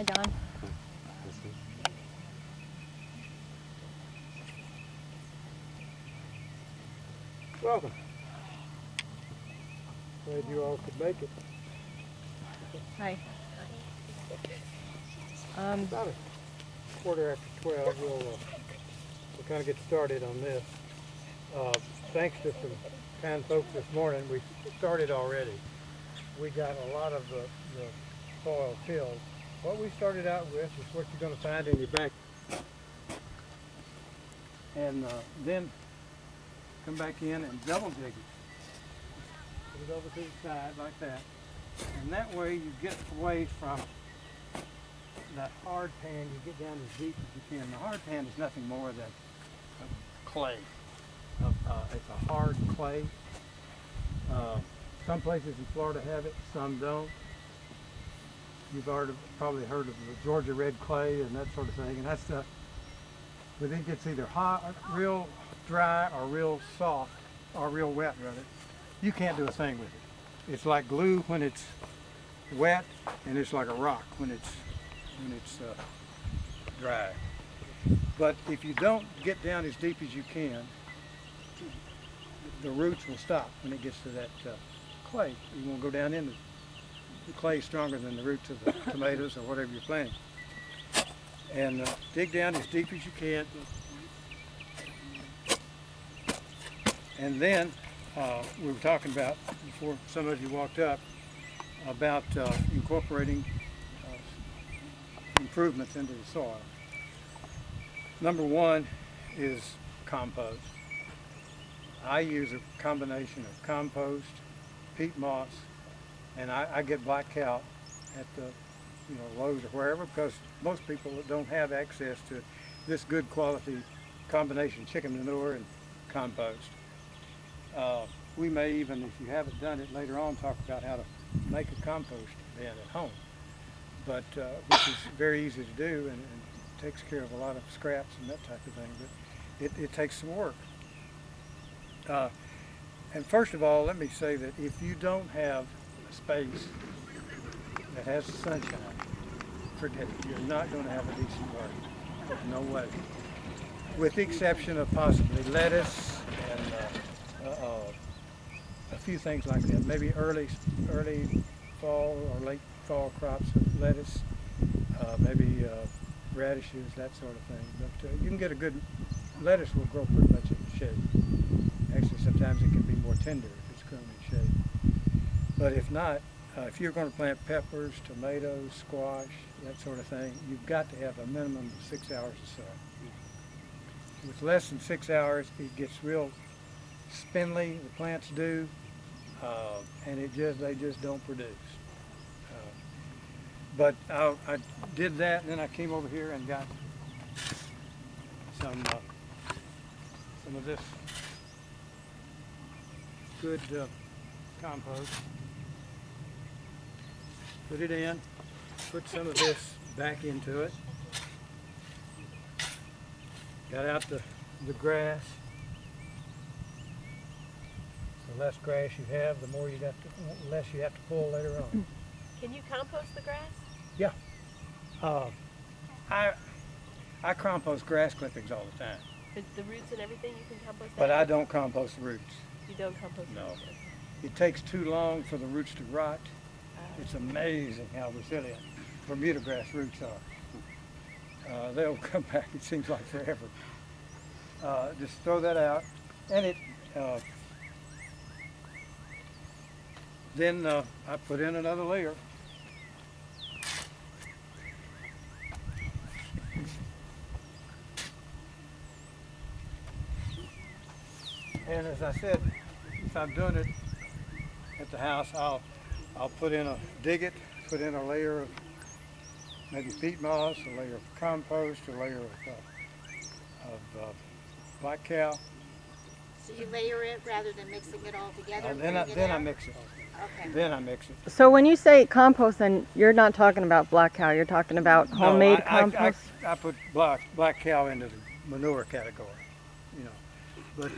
Hi, Don. Welcome. Glad you all could make it. Hi. About a quarter after 12, we'll kind of get started on this. Thanks to some kind folks this morning, we started already. We got a lot of the soil filled. What we started out with is what you're going to find in your back. And then come back in and double dig it. Put it over to the side like that. And that way you get away from that hard pan. You get down as deep as you can. The hard pan is nothing more than clay. It's a hard clay. Some places in Florida have it, some don't. You've probably heard of the Georgia red clay and that sort of thing. And that's when it gets either hot, real dry, or real soft, or real wet rather. You can't do a thing with it. It's like glue when it's wet, and it's like a rock when it's dry. But if you don't get down as deep as you can, the roots will stop when it gets to that clay. You won't go down in the clay is stronger than the roots of the tomatoes or whatever you're planting. And dig down as deep as you can. And then we were talking about, before some of you walked up, about incorporating improvements into the soil. Number one is compost. I use a combination of compost, peat moss, and I get black cow at the Lowe's or wherever, because most people don't have access to this good quality combination chicken manure and compost. We may even, if you haven't done it later on, talk about how to make a compost bin at home, but which is very easy to do and takes care of a lot of scraps and that type of thing, but it takes some work. And first of all, let me say that if you don't have a space that has sunshine, forget it. You're not going to have a decent garden. No way. With the exception of possibly lettuce and a few things like that. Maybe early fall or late fall crops of lettuce, maybe radishes, that sort of thing. But you can get a good lettuce will grow pretty much in shade. Actually, sometimes it can be more tender if it's grown in shade. But if not, if you're going to plant peppers, tomatoes, squash, that sort of thing, you've got to have a minimum of 6 hours of sun. With less than 6 hours, it gets real spindly, the plants do, and they just don't produce. But I did that, and then I came over here and got some of this good compost. Put it in, put some of this back into it. Got out the grass. The less grass you have, the less you have to pull later on. Can you compost the grass? Yeah. I compost grass clippings all the time. The roots and everything you can compost that? But I don't compost the roots. You don't compost the No. roots? Okay. It takes too long for the roots to rot. It's amazing how resilient Bermuda grass roots are. They'll come back, it seems like forever. Just throw that out. And then I put in another layer. And as I said, if I'm doing it at the house, I'll put in put in a layer of maybe peat moss, a layer of compost, a layer of black cow. So you layer it rather than mixing it all together? Then I mix it. Okay. Then I mix it. So when you say compost, then you're not talking about black cow. You're talking about homemade No, compost. I put black cow into the manure category, But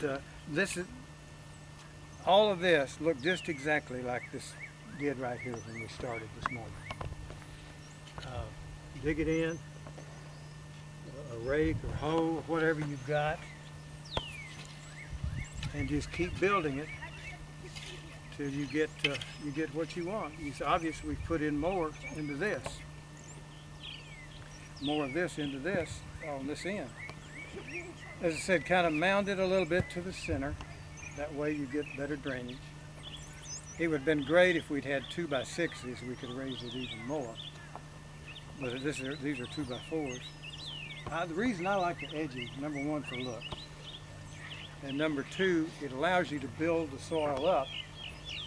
all of this looked just exactly like this did right here when we started this morning. dig it in, a rake or hoe, whatever you've got, and just keep building it till you get what you want. It's obvious we've put in more into this, more of this into this on this end. As I said, kind of mound it a little bit to the center. That way you get better drainage. It would have been great if we'd had 2x6s. We could raise it even more. But these are 2x4s. The reason I like the edges, number one, for looks. And number two, it allows you to build the soil up.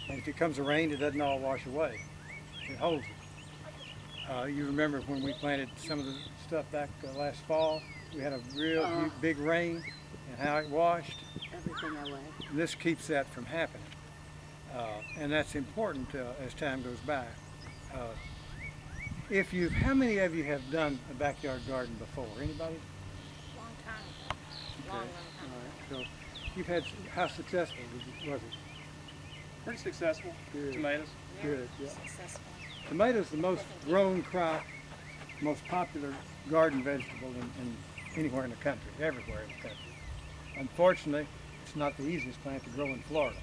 And if it comes a rain, it doesn't all wash away. It holds it. You remember when we planted some of the stuff back last fall, we had a real big rain and how it washed. Everything away. This keeps that from happening. And that's important as time goes by. How many of you have done a backyard garden before? Anybody? Long time ago. Long time. All right. So you've had, how successful was it? Pretty successful. Good. Tomatoes. Good, yeah. Successful. Tomatoes the most grown crop, most popular garden vegetable in anywhere in the country, everywhere in the country. Unfortunately, it's not the easiest plant to grow in Florida.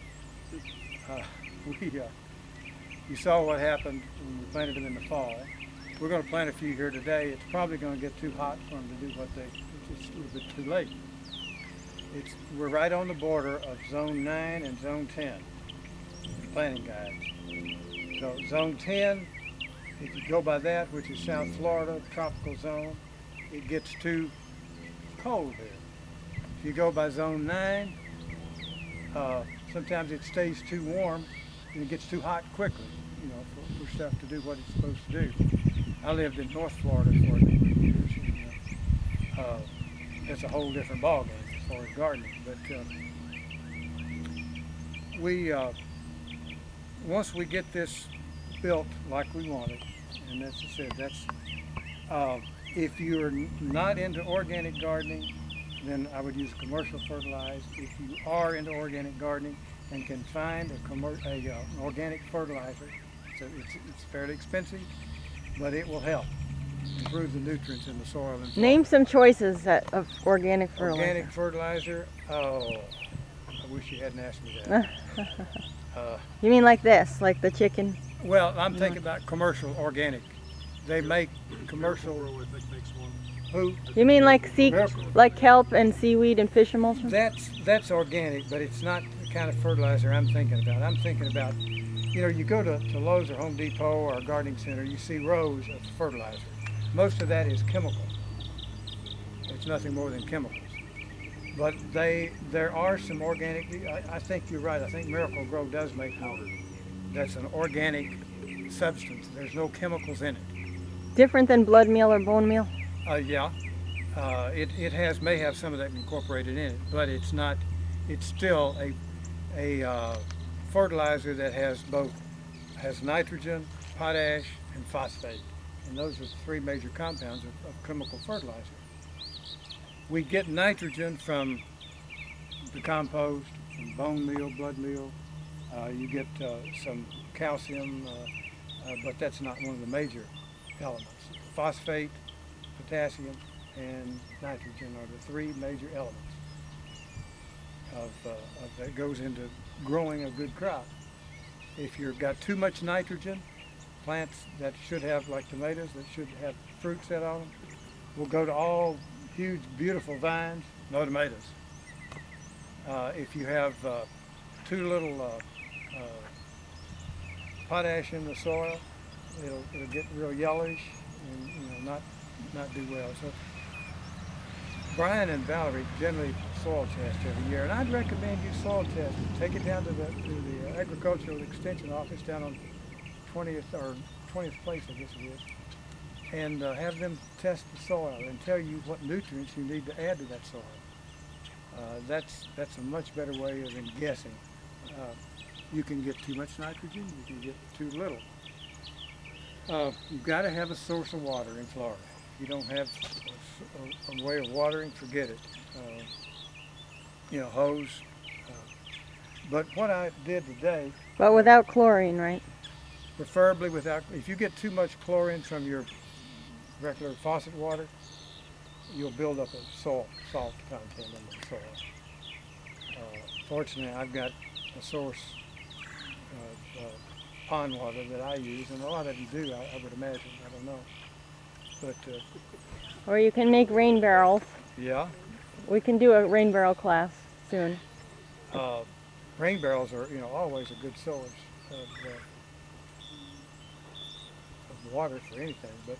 You saw what happened when we planted them in the fall. We're going to plant a few here today. It's probably going to get too hot for them to do it's just a little bit too late. We're right on the border of Zone 9 and Zone 10, the planting guides. So Zone 10, if you go by that, which is South Florida, tropical zone, it gets too cold there. If you go by Zone 9, sometimes it stays too warm and it gets too hot quickly, for stuff to do what it's supposed to do. I lived in North Florida for a number of years. And, it's a whole different ballgame as far as gardening. But once we get this built like we want it, and as I said, if you're not into organic gardening, then I would use commercial fertilized. If you are into organic gardening and can find an organic fertilizer, so it's fairly expensive, but it will help improve the nutrients in the soil. And Name some choices of organic fertilizer. Organic fertilizer. Oh, I wish you hadn't asked me that. You mean like this, like the chicken? Well, I'm thinking about commercial organic. They make commercial. Who? You mean like Miracle. like kelp and seaweed and fish emulsion? That's organic, but it's not the kind of fertilizer I'm thinking about. I'm thinking about, you go to Lowe's or Home Depot or a gardening center, you see rows of fertilizer. Most of that is chemical. It's nothing more than chemicals. But there are some organic. I think you're right. I think Miracle Grow does make water. That's an organic substance. There's no chemicals in it. Different than blood meal or bone meal? Yeah. It may have some of that incorporated in it, but it's not. It's still a fertilizer that has nitrogen, potash, and phosphate, and those are the three major compounds of chemical fertilizer. We get nitrogen from the compost, from bone meal, blood meal. You get some calcium, but that's not one of the major elements. Phosphate, potassium, and nitrogen are the three major elements that goes into growing a good crop. If you've got too much nitrogen, plants that should have, like tomatoes, that should have fruit set on them, will go to all huge, beautiful vines, no tomatoes. If you have too little potash in the soil, it'll get real yellowish and not do well. So Brian and Valerie generally soil test every year, and I'd recommend you soil test it. Take it down to the agricultural extension office down on 20th place, I guess it is, and have them test the soil and tell you what nutrients you need to add to that soil. That's a much better way than guessing. You can get too much nitrogen, you can get too little. You've got to have a source of water in Florida. If you don't have a way of watering, forget it. Hose. But what I did today, But without chlorine, right? preferably without, if you get too much chlorine from your regular faucet water, you'll build up a salt content in the soil. Fortunately, I've got a source of pond water that I use, and a lot of them do, I would imagine. I don't know. But Or you can make rain barrels. yeah, We can do a rain barrel class soon. rain barrels are, always a good source of water for anything. But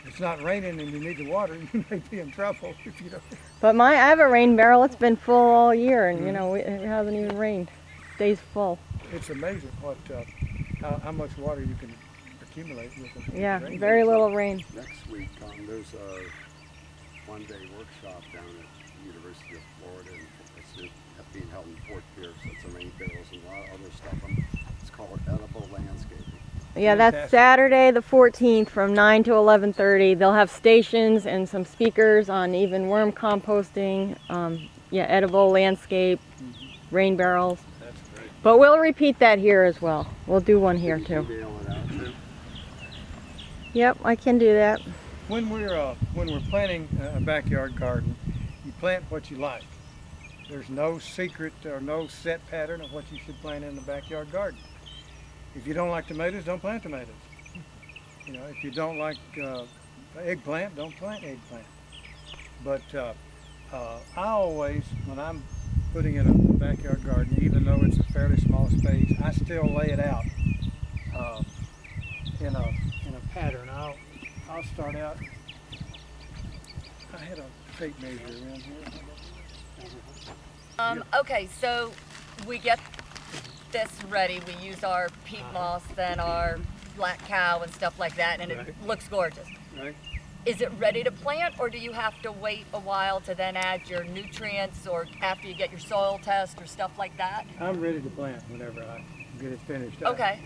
if it's not raining and you need the water, you may be in trouble if you don't. But I have a rain barrel. It's been full all year, and it hasn't even rained. Stays full. It's amazing how much water you can accumulate with a Yeah, rain very barrel. little rain. Next week, there's a one-day workshop down at the University of Florida, and it's being held in Fort Pierce. It's a rain barrels and a lot of other stuff. It's called edible landscaping. Yeah, that's Fantastic. Saturday the 14th from 9 to 11:30. They'll have stations and some speakers on even worm composting, edible landscape, rain barrels. That's great. But we'll repeat that here as well. We'll do one here too. Email it out too. Yep, I can do that. When we're planting a backyard garden, you plant what you like. There's no secret or no set pattern of what you should plant in the backyard garden. If you don't like tomatoes, don't plant tomatoes. If you don't like eggplant, don't plant eggplant. But I always, when I'm putting in a backyard garden, even though it's a fairly small space, I still lay it out in a pattern. I'll start out. I had a tape measure around here. Okay, so we get this ready. We use our peat moss, then our black cow and stuff like that, and Right. it looks gorgeous. Right? Is it ready to plant, or do you have to wait a while to then add your nutrients, or after you get your soil test or stuff like that? I'm ready to plant whenever I get it finished. Okay.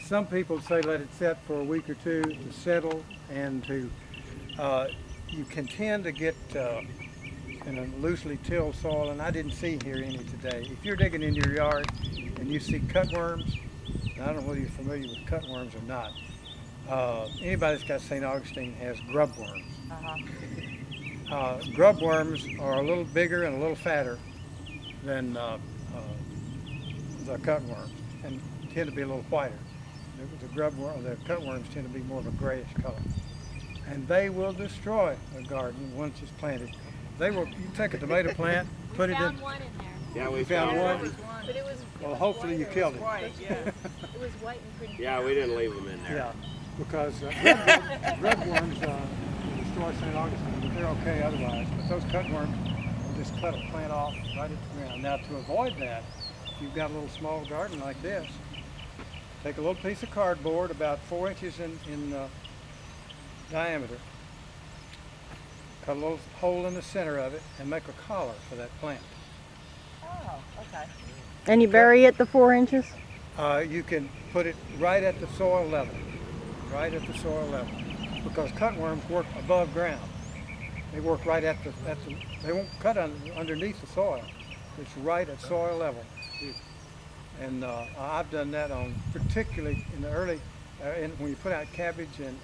Some people say let it set for a week or two to settle and to. You can tend to get in a loosely tilled soil, and I didn't see here any today. If you're digging in your yard and you see cutworms, I don't know whether you're familiar with cutworms or not. Anybody that's got St. Augustine has grub worms. Grub worms are a little bigger and a little fatter than the cutworms, and tend to be a little whiter. The cutworms tend to be more of a grayish color, and they will destroy a garden once it's planted. You take a tomato plant, put it in. One in there. Yeah, we You found one. But it was. Well, hopefully you killed it. It was white and pretty. Yeah, we didn't leave them in there. Yeah, because grub worms destroy St. Augustine, but they're okay otherwise. But those cutworms will just cut a plant off right at the ground. Now, to avoid that, if you've got a little small garden like this, take a little piece of cardboard about 4 inches in diameter, cut a little hole in the center of it, and make a collar for that plant. Oh, okay. And you bury it the 4 inches? You can put it right at the soil level, because cutworms work above ground. They work right at the they won't cut underneath the soil. It's right at soil level. And I've done that particularly in the early, when you put out cabbage and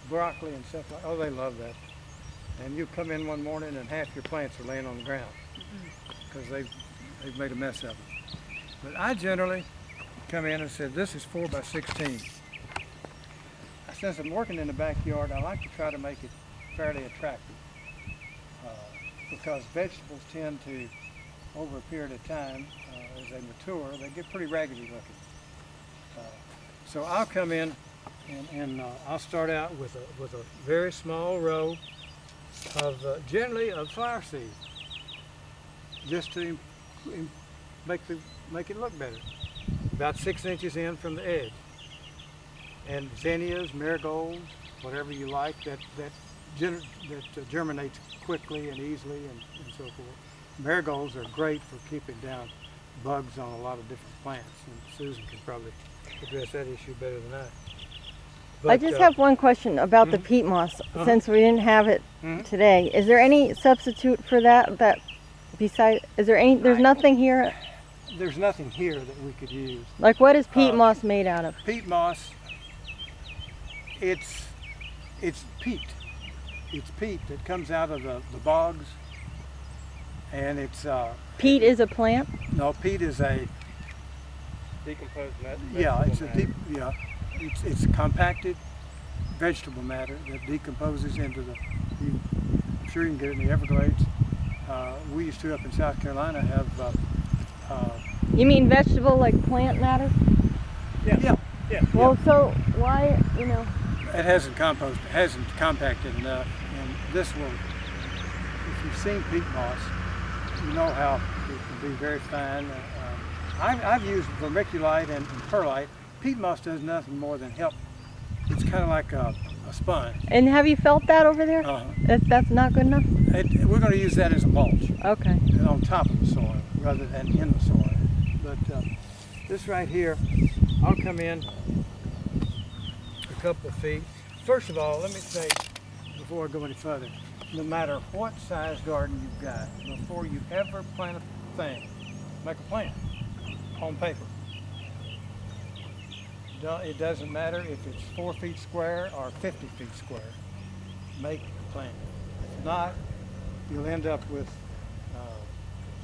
broccoli and stuff like. Oh, they love that. And you come in one morning and half your plants are laying on the ground because they've made a mess of them. But I generally come in and said, this is 4 by 16. Since I'm working in the backyard, I like to try to make it fairly attractive because vegetables tend to, over a period of time, as they mature, they get pretty raggedy looking. So I'll come in and I'll start out with a very small row of generally of flower seed, just to make it look better. About 6 inches in from the edge. And zinnias, marigolds, whatever you like that germinates quickly and easily and so forth. Marigolds are great for keeping down bugs on a lot of different plants, and Susan can probably address that issue better than I. But, I just have one question about the peat moss, since we didn't have it today. Is there any substitute for that? There's nothing here? there's nothing here that we could use. Like, what is peat moss made out of? Peat moss, it's It's peat. It's peat that comes out of the bogs, and it's Peat is a plant? no, peat is a Decomposed yeah, it's a matter. deep yeah, it's compacted vegetable matter that decomposes into the. I'm sure you can get it in the Everglades. We used to up in South Carolina have. You mean vegetable like plant matter? Yeah. Well, so why, It hasn't compacted enough, and this will. If you've seen peat moss, you know how it can be very fine. I've used vermiculite and perlite. Peat moss does nothing more than help. It's kind of like a sponge. and have you felt that over there? Uh-huh. That's not good enough? We're going to use that as a mulch Okay. and on top of the soil rather than in the soil. But this right here, I'll come in a couple of feet. First of all, let me say, before I go any further, no matter what size garden you've got, before you ever plant a thing, make a plan on paper. It doesn't matter if it's 4 feet square or 50 feet square. Make a plan. If not, you'll end up with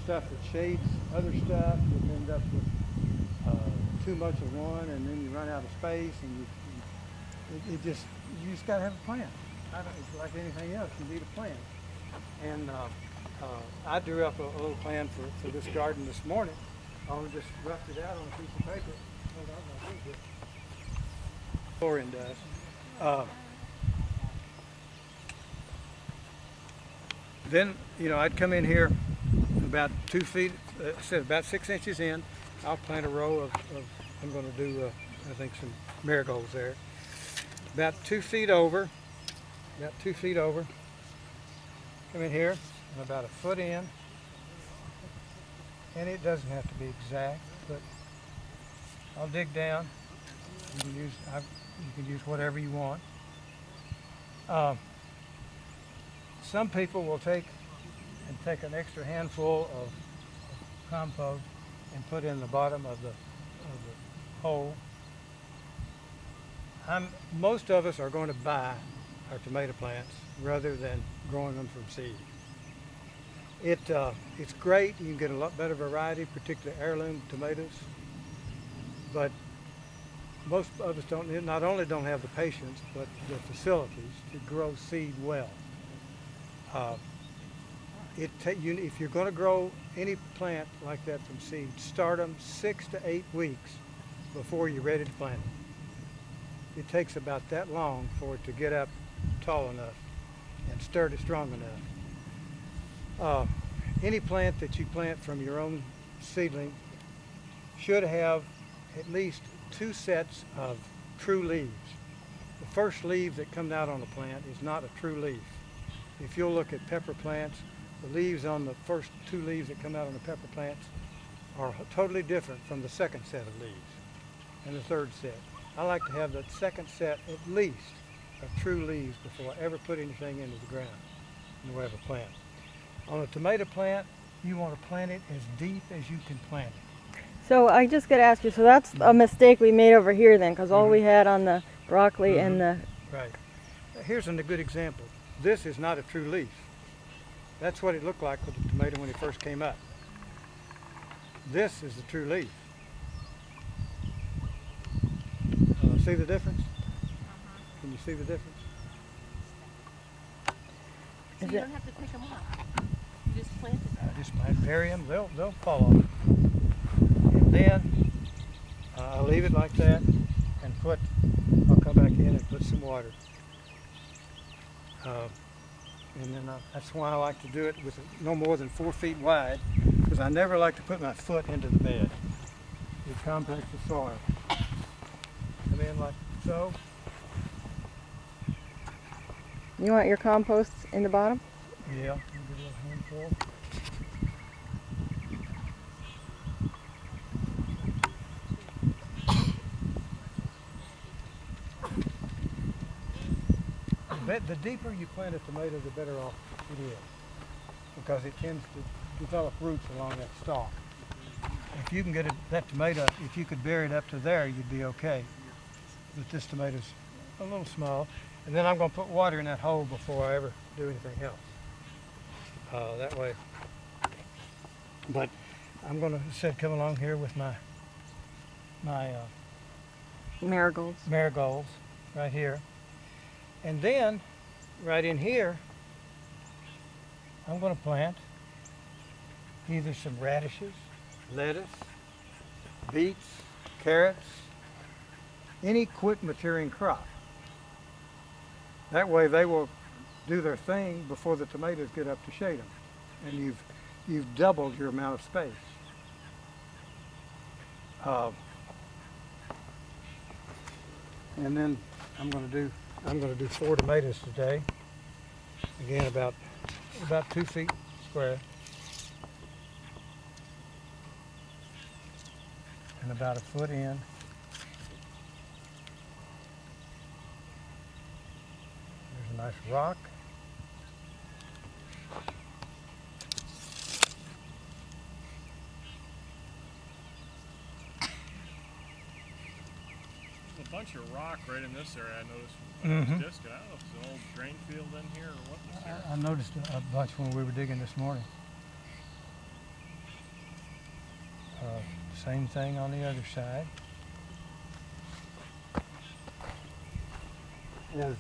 stuff that shades other stuff. You'll end up with too much of one, and then you run out of space, and you just got to have a plan. It's like anything else, you need a plan. And I drew up a little plan for this garden this morning. I just roughed it out on a piece of paper. Hold on, I'll do this. Chlorine does. Then, I'd come in here about 2 feet, about 6 inches in. I'll plant a row of I'm going to do, I think, some marigolds there. About 2 feet over, come in here, and about a foot in. And it doesn't have to be exact, but I'll dig down. You can use whatever you want. Some people will take an extra handful of compost and put in the bottom of the hole. Most of us are going to buy our tomato plants rather than growing them from seed. It's great. You can get a lot better variety, particularly heirloom tomatoes. But most of us not only don't have the patience, but the facilities to grow seed well. If you're going to grow any plant like that from seed, start them 6 to 8 weeks before you're ready to plant it. It takes about that long for it to get up tall enough and sturdy, strong enough. Any plant that you plant from your own seedling should have at least 2 sets of true leaves. The first leaf that comes out on the plant is not a true leaf. If you'll look at pepper plants, the leaves on the first 2 leaves that come out on the pepper plants are totally different from the second set of leaves and the third set. I like to have the second set at least of true leaves before I ever put anything into the ground in the way of a plant. On a tomato plant, you want to plant it as deep as you can plant it. So I just got to ask you, so that's a mistake we made over here then, because all we had on the broccoli and the... Right. Here's a good example. This is not a true leaf. That's what it looked like with the tomato when it first came up. This is the true leaf. See the difference? Can you see the difference? So you don't have to pick them up. You just plant it. Just bury them, they'll fall off. And then I'll leave it like that and I'll come back in and put some water. And then that's why I like to do it with no more than 4 feet wide, because I never like to put my foot into the bed. It compacts the soil. Come in like so. You want your compost in the bottom? Yeah, a little handful. The deeper you plant a tomato, the better off it is, because it tends to develop roots along that stalk. If you can get that tomato, if you could bury it up to there, you'd be okay. But this tomato's a little small. And then I'm going to put water in that hole before I ever do anything else. That way. But I'm going to come along here with my Marigolds. marigolds right here. And then right in here, I'm going to plant either some radishes, lettuce, beets, carrots, any quick maturing crop. That way they will do their thing before the tomatoes get up to shade them. And you've doubled your amount of space. And then I'm going to do 4 tomatoes today. Again, about 2 feet square. And about 1 foot in. There's a nice rock. There's a bunch of rock right in this area. I noticed when I was discing. I don't know if it's an old drain field in here or what this here. I noticed a bunch when we were digging this morning. Same thing on the other side. As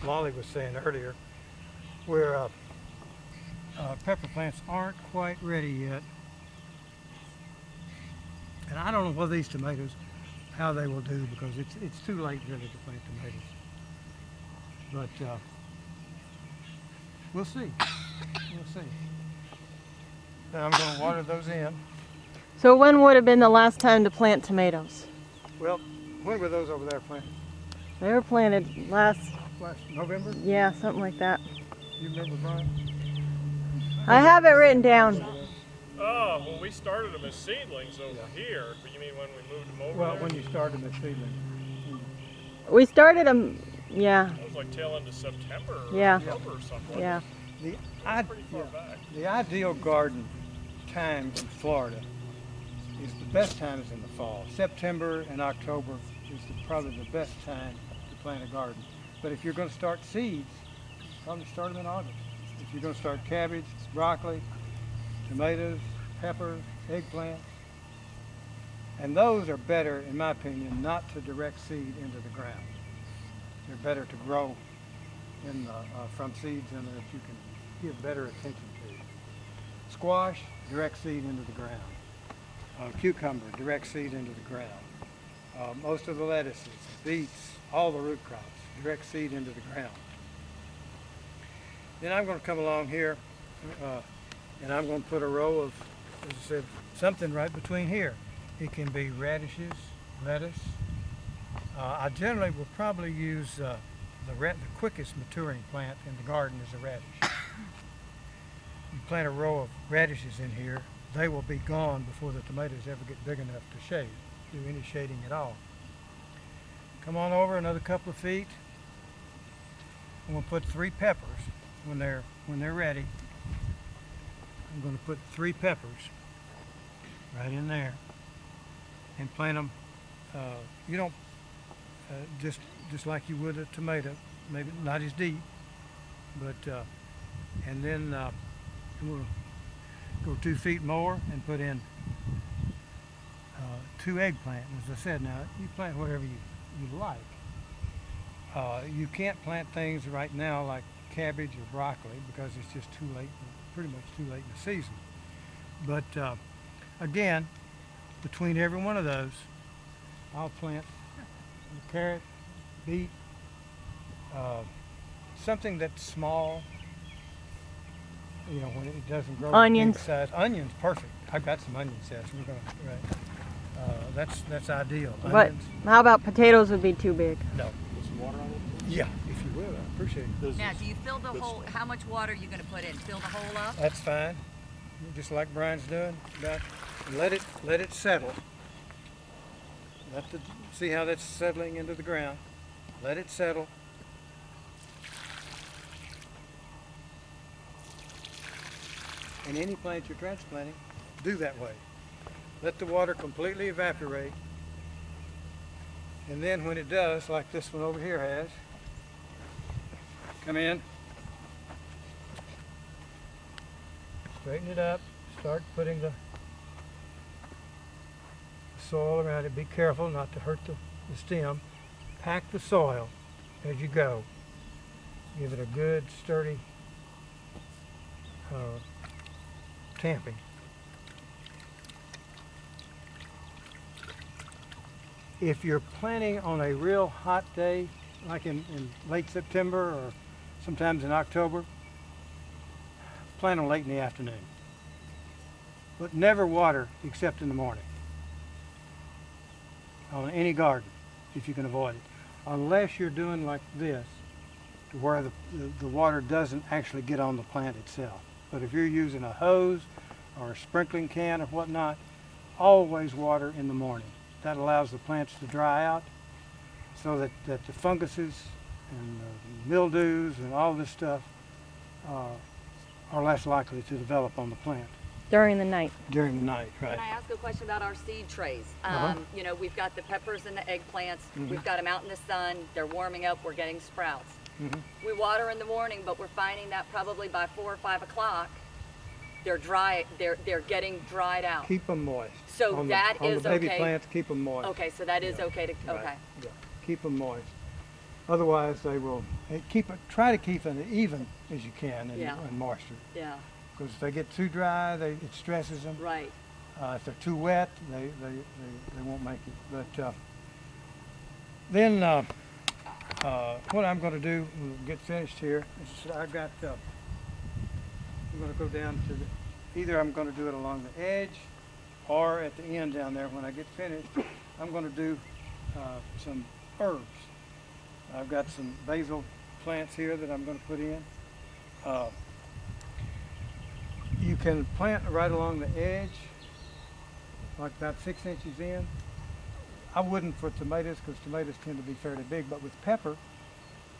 Molly was saying earlier, where pepper plants aren't quite ready yet. And I don't know whether these tomatoes, how they will do, because it's too late really to plant tomatoes. But we'll see. We'll see. Now I'm going to water those in. So when would have been the last time to plant tomatoes? Well, when were those over there planted? They were planted last, November? yeah, something like that. You remember, Brian? I have it written down. Oh, well, we started them as seedlings over here. But you mean when we moved them over Well, there? when you started the seedling. We started them, yeah, That was like tail end of September or Yeah. October or something. yeah. Pretty far back. The ideal garden time in Florida is the best time is in the fall. September and October is probably the best time to plant a garden. But if you're going to start seeds, probably start them in August. If you're going to start cabbage, broccoli, tomatoes, peppers, eggplants, and those are better, in my opinion, not to direct seed into the ground. They're better to grow from seeds and that you can give better attention to. Squash, direct seed into the ground. Cucumber, direct seed into the ground. Most of the lettuces, beets, all the root crops, direct seed into the ground. Then I'm going to come along here and I'm going to put a row of, as I said, something right between here. It can be radishes, lettuce. I generally will probably use the quickest maturing plant in the garden is a radish. You plant a row of radishes in here, they will be gone before the tomatoes ever get big enough to shade, do any shading at all. Come on over another couple of feet. I'm going to put 3 peppers when they're ready. I'm going to put 3 peppers right in there and plant them. You don't just like you would a tomato, maybe not as deep, but and then we'll go 2 feet more and put in 2 eggplant. As I said, now you plant whatever you like. You can't plant things right now like cabbage or broccoli because it's just too late, pretty much too late in the season. But again, between every one of those, I'll plant a carrot, beet, something that's small. You know, when it doesn't grow Onions. big size. Onions, perfect. I've got some onions, yes. We're going right. That's ideal. But Onions, how about potatoes would be too big? no. Put some water on it. Yeah, if you will, I appreciate it. Now, do you fill the hole? How much water are you going to put in? Fill the hole up? That's fine. Just like Brian's doing. Let it settle. See how that's settling into the ground. Let it settle. And any plant you're transplanting, do that way. Let the water completely evaporate. And then when it does, like this one over here has, Come in. Straighten it up. Start putting the soil around it. Be careful not to hurt the stem. Pack the soil as you go. Give it a good sturdy tamping. If you're planning on a real hot day, like in late September or sometimes in October, plan on late in the afternoon. But never water except in the morning on any garden, if you can avoid it. Unless you're doing like this, to where the water doesn't actually get on the plant itself. But if you're using a hose or a sprinkling can or whatnot, always water in the morning. That allows the plants to dry out so that the funguses and mildews and all this stuff are less likely to develop on the plant During the night. during the night, right? Can I ask a question about our seed trays? Uh-huh. You know, we've got the peppers and the eggplants. Mhm. We've got them out in the sun. They're warming up. We're getting sprouts. Mhm. We water in the morning, but we're finding that probably by 4 or 5 o'clock, they're dry. They're getting dried out. Keep them moist. So on that on is the baby okay. plants, keep them moist. Okay, so that is Yeah, okay to. right, Okay. Yeah, keep them moist. Otherwise, they will try to keep it even as you can in, Yeah. in moisture. Yeah. Because if they get too dry, it stresses them. Right. If they're too wet, they won't make it. But then what I'm going to do when we get finished here is I've got, I'm going to go down to either I'm going to do it along the edge or at the end down there when I get finished. I'm going to do some herbs. I've got some basil plants here that I'm going to put in. You can plant right along the edge, like about 6 inches in. I wouldn't for tomatoes because tomatoes tend to be fairly big, but with pepper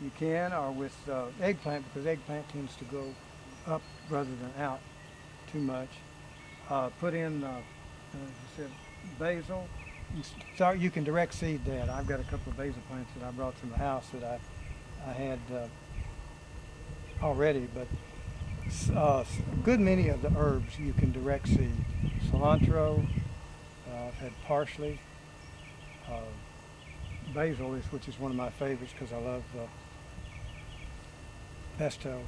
you can, or with eggplant, because eggplant tends to go up rather than out too much. Put in, as I said, basil. Start. You can direct seed that. I've got a couple of basil plants that I brought from the house that I had already, but a good many of the herbs you can direct seed. Cilantro, I've had parsley, basil, which is one of my favorites because I love pesto.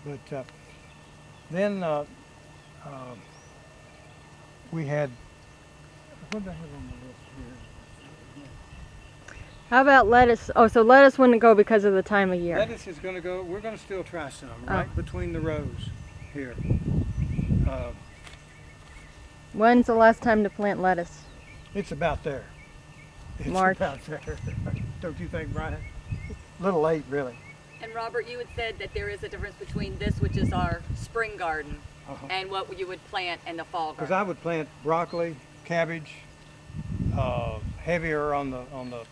But then we had, what the hell on the list here? How about lettuce? Oh, so lettuce wouldn't go because of the time of year. Lettuce is going to go, we're going to still try some Oh. right between the rows here. When's the last time to plant lettuce? It's about there. It's March. about there. Don't you think, Brian? A little late, really. And Robert, you had said that there is a difference between this, which is our spring garden, Uh-huh. and what you would plant in the fall Because garden. I would plant broccoli, cabbage, heavier on the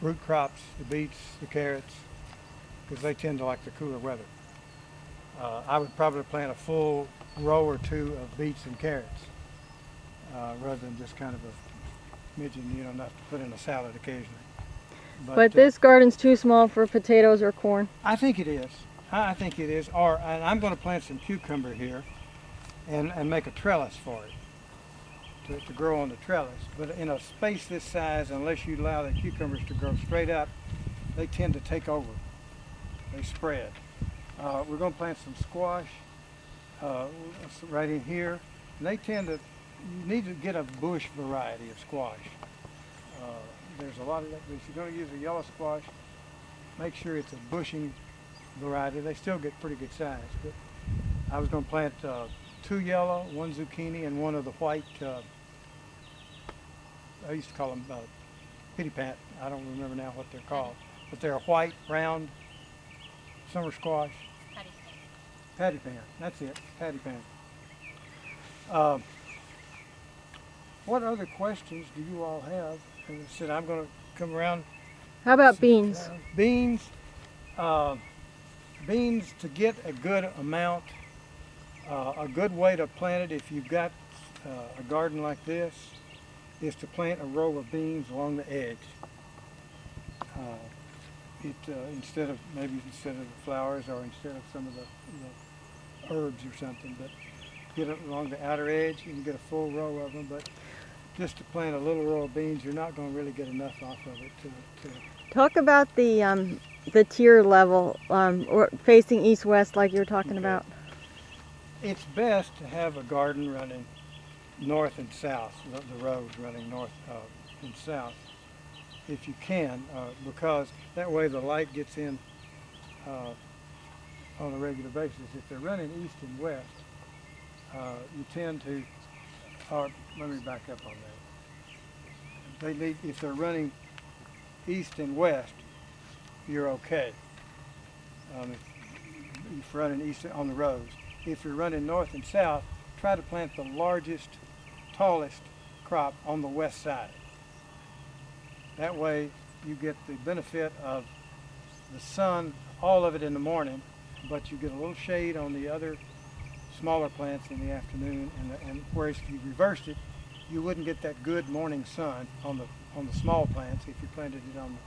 root crops, the beets, the carrots, because they tend to like the cooler weather. I would probably plant a full row or two of beets and carrots, rather than just kind of a midget, enough to put in a salad occasionally. But this garden's too small for potatoes or corn. I think it is. I think it is. And I'm going to plant some cucumber here and make a trellis for it to grow on the trellis. But in a space this size, unless you allow the cucumbers to grow straight up, they tend to take over. They spread. We're going to plant some squash right in here. And they tend to, you need to get a bush variety of squash. There's a lot of that, but if you're going to use a yellow squash, make sure it's a bushing variety. They still get pretty good size. But I was going to plant 2 yellow, 1 zucchini, and 1 of the white, I used to call them pitty pat. I don't remember now what they're called. But they're a white, round, summer squash. Patty pan. That's it, patty pan. What other questions do you all have? As I said, I'm going to come around. How about beans? Beans. Beans, to get a good amount, a good way to plant it if you've got a garden like this is to plant a row of beans along the edge. instead of the flowers or instead of some of the herbs or something, but get it along the outer edge. You can get a full row of them, but just to plant a little row of beans, you're not going to really get enough off of it to Talk about the tier level, or facing east-west like you were talking about. It's best to have a garden running north and south, the rows running north and south, if you can, because that way the light gets in on a regular basis. If they're running east and west, you tend to, or let me back up on that. If they're running east and west, you're okay. If you're running east on the rows. If you're running north and south, try to plant the largest, tallest crop on the west side. That way you get the benefit of the sun, all of it in the morning, but you get a little shade on the other smaller plants in the afternoon, and whereas if you reversed it, you wouldn't get that good morning sun on the small plants if you planted it on the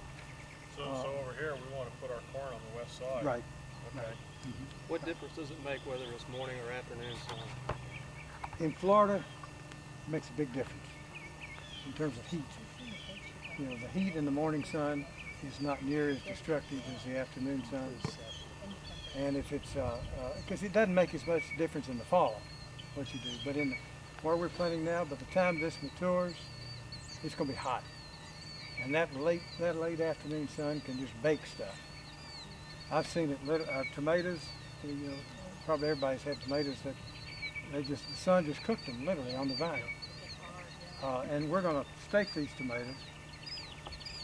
So over here, we want to put our corn on the west side. right. Okay. What difference does it make whether it's morning or afternoon sun? In Florida, it makes a big difference in terms of heat. You know, the heat in the morning sun is not near as destructive as the afternoon sun. And if it's, because it doesn't make as much difference in the fall, what you do. But where we're planting now, by the time this matures, it's going to be hot. And that late afternoon sun can just bake stuff. I've seen it, tomatoes, you know, probably everybody's had tomatoes that the sun just cooked them literally on the vine. And we're going to stake these tomatoes.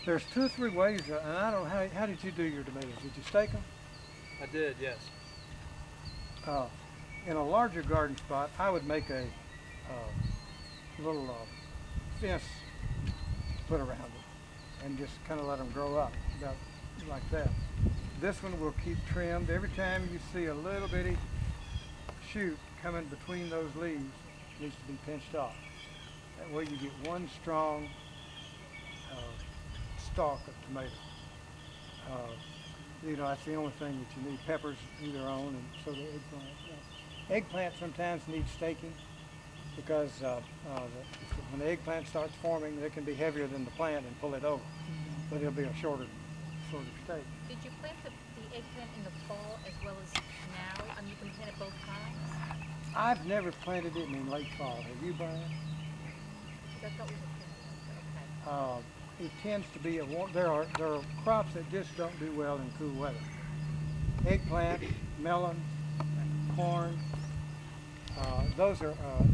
There's 2 or 3 ways, and I don't know, how did you do your tomatoes? Did you stake them? I did, yes. In a larger garden spot, I would make a little fence to put around it and just kind of let them grow up about like that. This one will keep trimmed. Every time you see a little bitty shoot coming between those leaves, it needs to be pinched off. That way you get one strong stalk of tomato. You know, that's the only thing that you need. Peppers do their own, and so the eggplant. Eggplant sometimes needs staking because when the eggplant starts forming, it can be heavier than the plant and pull it over, but it'll be a shorter stake. Did you plant the eggplant in the fall as well as now? I mean, you can plant it both times? I've never planted it in late fall. Have you, Brian? I thought we were planting it, It tends to be there are crops that just don't do well in cool weather. Eggplant, melon, corn, those are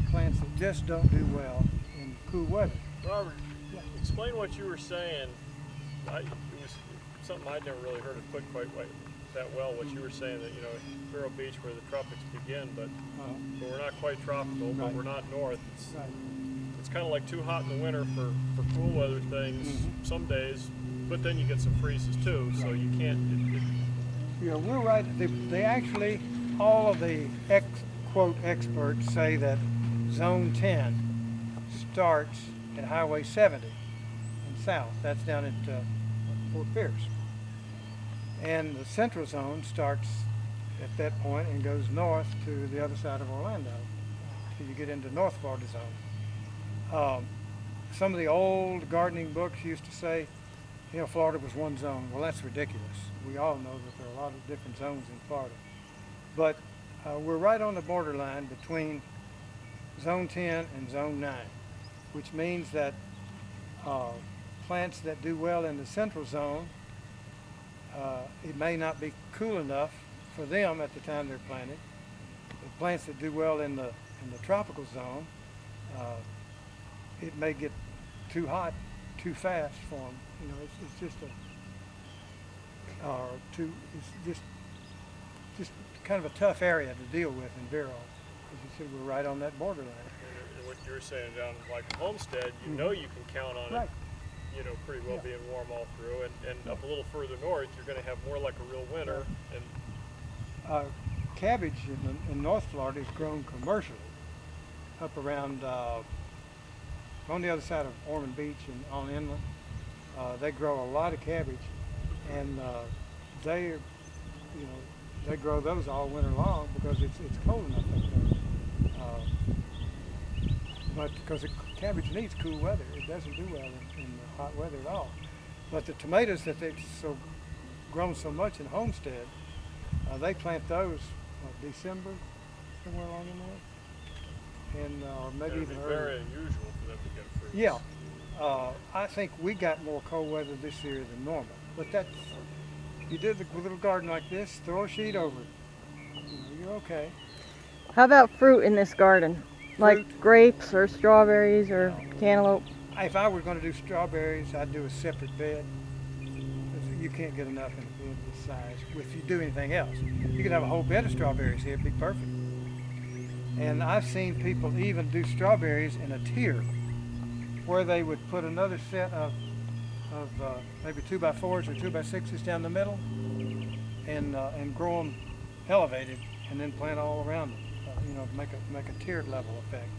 plants that just don't do well in cool weather. Robert, explain what you were saying. It was something I'd never really heard it put quite that well. What you were saying that, you know, Vero Beach where the tropics begin, but we're not quite tropical, but we're not north. It's kind of like too hot in the winter for cool weather things some days, but then you get some freezes too, so you can't. You know, we're right. They actually, all of the quote experts say that Zone 10 starts at Highway 70 and south. That's down at Fort Pierce. And the central zone starts at that point and goes north to the other side of Orlando till you get into North Florida zone. Some of the old gardening books used to say, you know, Florida was one zone. Well, that's ridiculous. We all know that there are a lot of different zones in Florida. But we're right on the borderline between Zone 10 and Zone 9, which means that plants that do well in the central zone, it may not be cool enough for them at the time they're planted. The plants that do well in the tropical zone, it may get too hot too fast for them. You know, it's just it's just kind of a tough area to deal with in Vero. As you said, we're right on that borderline. And what you were saying down like Homestead, you know you can count on it, you know, pretty well being warm all through, and up a little further north, you're going to have more like a real winter. And cabbage in North Florida is grown commercially up around on the other side of Ormond Beach and on inland. They grow a lot of cabbage and they, you know, they grow those all winter long because it's cold enough up there. But because cabbage needs cool weather, it doesn't do well in the hot weather at all. But the tomatoes that they've grown so much in Homestead, they plant those December, somewhere along in there, and maybe It'd even be earlier. very unusual for them to get fruits. Yeah, I think we got more cold weather this year than normal. But that's, you did the little garden like this, throw a sheet over it. You know, you're okay. How about fruit in this garden? Like Fruit? grapes or strawberries or cantaloupe? If I were going to do strawberries, I'd do a separate bed. 'Cause you can't get enough in a bed this size. If you do anything else, you could have a whole bed of strawberries here, it'd be perfect. And I've seen people even do strawberries in a tier, where they would put another set of maybe 2x4s or 2x6s down the middle, and grow them elevated, and then plant all around them. You know, make a tiered level effect.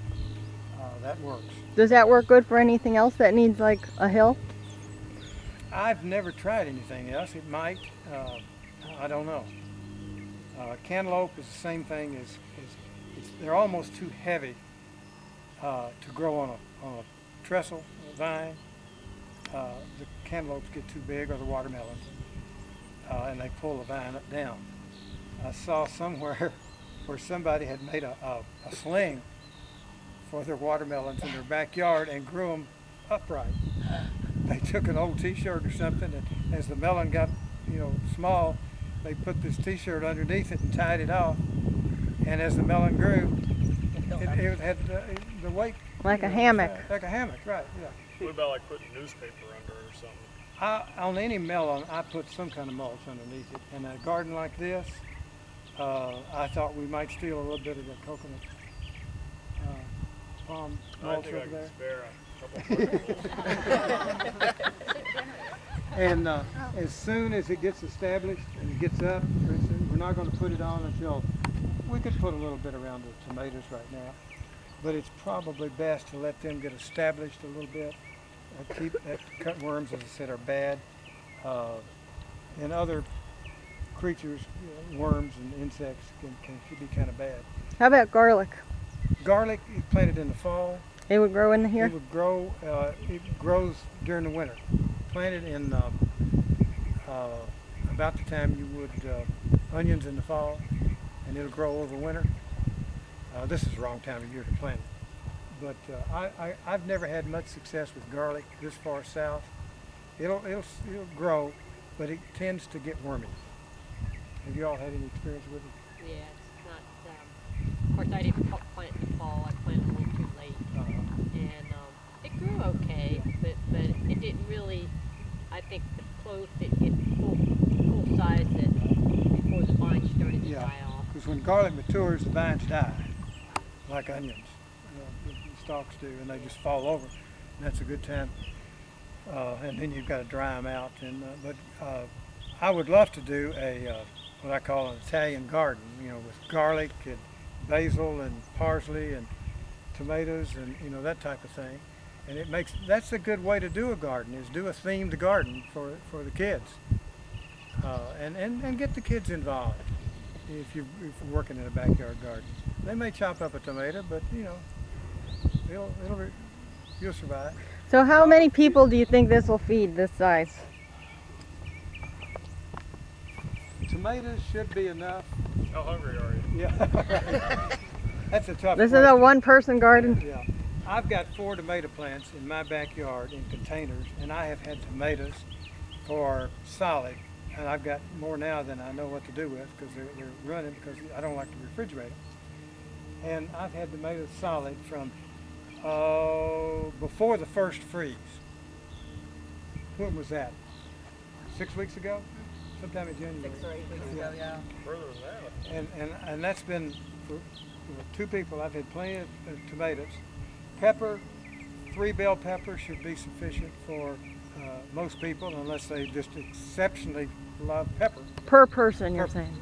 That works. Does that work good for anything else that needs like a hill? I've never tried anything else. It might. I don't know. Cantaloupe is the same thing as they're almost too heavy to grow on a trestle, a vine. The cantaloupes get too big, or the watermelons, and they pull the vine down. I saw somewhere where somebody had made a sling for their watermelons in their backyard and grew them upright. They took an old T-shirt or something, and as the melon got, you know, small, they put this T-shirt underneath it and tied it off. And as the melon grew, it had the weight. Like a hammock. Like a hammock, right? Yeah. What about like putting newspaper under it or something? On any melon, I put some kind of mulch underneath it. In a garden like this, I thought we might steal a little bit of the coconut palm I mulch think I over can there. spare a couple of And as soon as it gets established and it gets up, for instance, we're not going to put it on until, we could put a little bit around the tomatoes right now, but it's probably best to let them get established a little bit. Cutworms, as I said, are bad, and other creatures, you know, worms and insects can be kind of bad. How about garlic? Garlic, you plant it in the fall. It would grow in here? It would grow. It grows during the winter. Plant it in about the time you would onions in the fall, and it'll grow over winter. This is the wrong time of year to plant it, but I've never had much success with garlic this far south. It'll grow, but it tends to get wormy. Have you all had any experience with it? Yeah, it's not, of course I didn't plant in the fall, I planted a little too late. And it grew okay, but it didn't really, I think the clove didn't get full size that before the vines started to die off. Because when garlic matures, the vines die, like onions. The stalks do, and they just fall over. And that's a good time. And then you've got to dry them out. But I would love to do what I call an Italian garden, you know, with garlic and basil and parsley and tomatoes and, you know, that type of thing. And that's a good way to do a garden, is do a themed garden for the kids. And get the kids involved if you're working in a backyard garden. They may chop up a tomato, but, you know, you'll survive. So how many people do you think this will feed this size? Tomatoes should be enough. How hungry are you? Yeah, that's a tough This is question. a one-person garden? Yeah. I've got 4 tomato plants in my backyard in containers, and I have had tomatoes for solid, and I've got more now than I know what to do with because they're running, because I don't like to refrigerate them. And I've had tomatoes solid from before the first freeze. When was that? 6 weeks ago? Sometime in January. 6 or 8 weeks ago, yeah. Further than that. And that's been for 2 people. I've had plenty of tomatoes. Pepper, 3 bell peppers should be sufficient for most people, unless they just exceptionally love pepper. Per person, you're saying?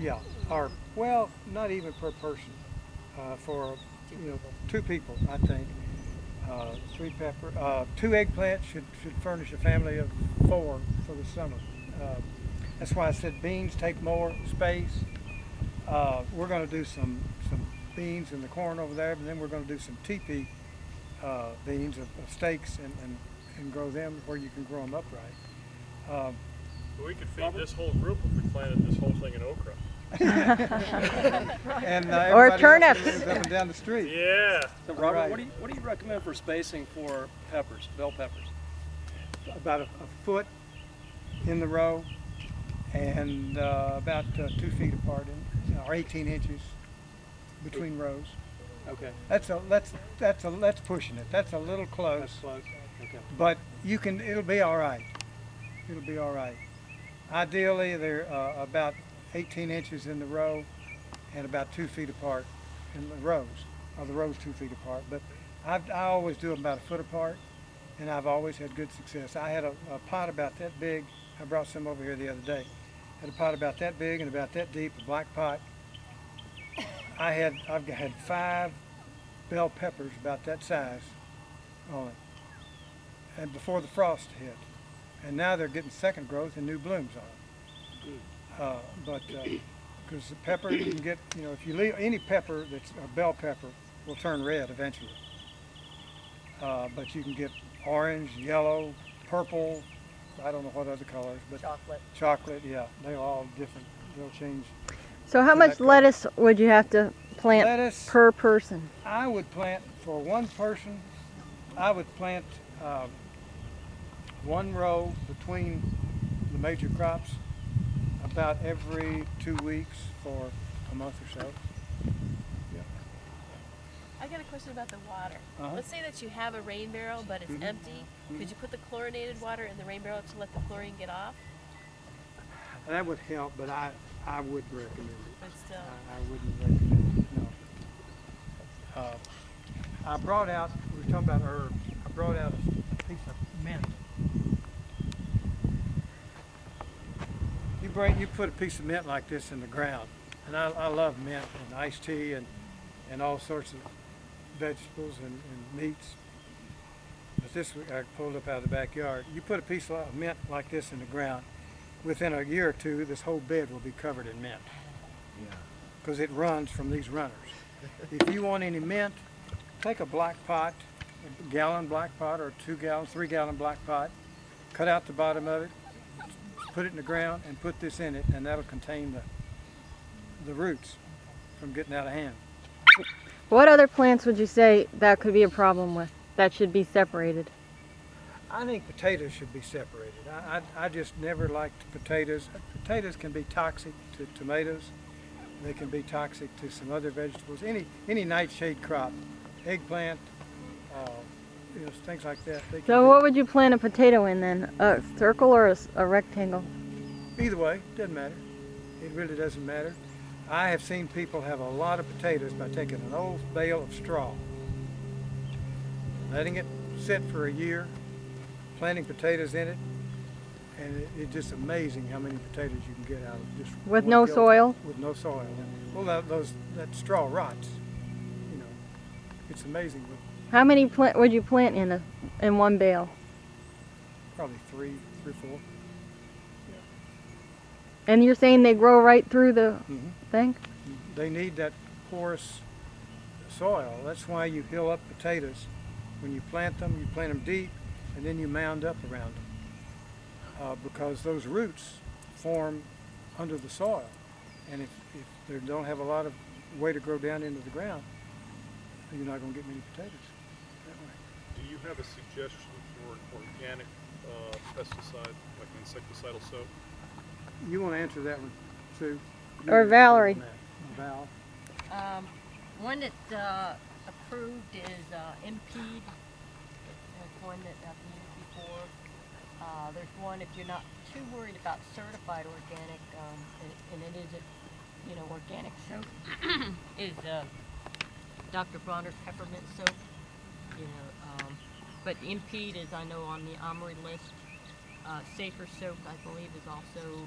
Yeah, or, well, not even per person. For 2 people, I think. Three pepper, two eggplants should furnish a family of 4 for the summer. That's why I said beans take more space. We're going to do some beans in the corn over there, and then we're going to do some teepee beans of steaks and grow them where you can grow them upright. But we could feed this whole group if we planted this whole thing in okra. And Or everybody else turnips. who lives up and down the street. Yeah. So Robert, Right. what do you recommend for spacing for peppers, bell peppers? About a foot in the row, and about 2 feet apart, or 18 inches between rows. Okay. That's pushing it. That's a little close, That's close. Okay. but it'll be all right. It'll be all right. Ideally, they're about 18 inches in the row and about 2 feet apart in the rows. Or the rows 2 feet apart, but I always do them about a foot apart, and I've always had good success. I had a pot about that big. I brought some over here the other day. Had a pot about that big and about that deep, a black pot. I've had 5 bell peppers about that size on it, and before the frost hit, and now they're getting second growth and new blooms on them. Because the pepper, you can get, if you leave any pepper that's a bell pepper will turn red eventually. But you can get orange, yellow, purple, I don't know what other colors, but chocolate, yeah, they're all different. They'll change. So how much lettuce would you have to plant Lettuce, per person? I would plant, for one person, I would plant 1 row between the major crops about every 2 weeks for a month or so. I got a question about the water. Uh-huh. Let's say that you have a rain barrel, but it's empty. Could you put the chlorinated water in the rain barrel to let the chlorine get off? That would help, but I wouldn't recommend it. But still. I wouldn't recommend it, no. I brought out, we were talking about herbs, I brought out a piece of mint. You put a piece of mint like this in the ground, and I love mint and iced tea and all sorts of vegetables and meats. But this I pulled up out of the backyard. You put a piece of mint like this in the ground, within a year or two, this whole bed will be covered in mint. Because it runs from these runners. If you want any mint, take a black pot, a gallon black pot or 2 gallon, 3 gallon black pot, cut out the bottom of it, put it in the ground and put this in it, and that'll contain the roots from getting out of hand. What other plants would you say that could be a problem with, that should be separated? I think potatoes should be separated. I just never liked potatoes. Potatoes can be toxic to tomatoes. They can be toxic to some other vegetables. Any nightshade crop, eggplant, things like that. So what would you plant a potato in then? A circle or a rectangle? Either way, doesn't matter. It really doesn't matter. I have seen people have a lot of potatoes by taking an old bale of straw, letting it sit for a year, planting potatoes in it, and it's just amazing how many potatoes you can get out of just With one no gill- soil? With no soil. Well, that straw rots. It's amazing. How many would you plant in one bale? Probably three, 4. And you're saying they grow right through the thing? They need that porous soil. That's why you hill up potatoes. When you plant them deep, and then you mound up around them. Because those roots form under the soil. And if they don't have a lot of way to grow down into the ground, you're not going to get many potatoes that way. Do you have a suggestion for organic pesticide, like insecticidal soap? You want to answer that one, Sue? Or Valerie? Val. One that approved is Impede. That's one that I've used before. There's one if you're not too worried about certified organic, and it is, organic soap, is Dr. Bronner's peppermint soap. But Impede is, I know, on the Omri list. Safer soap, I believe, is also,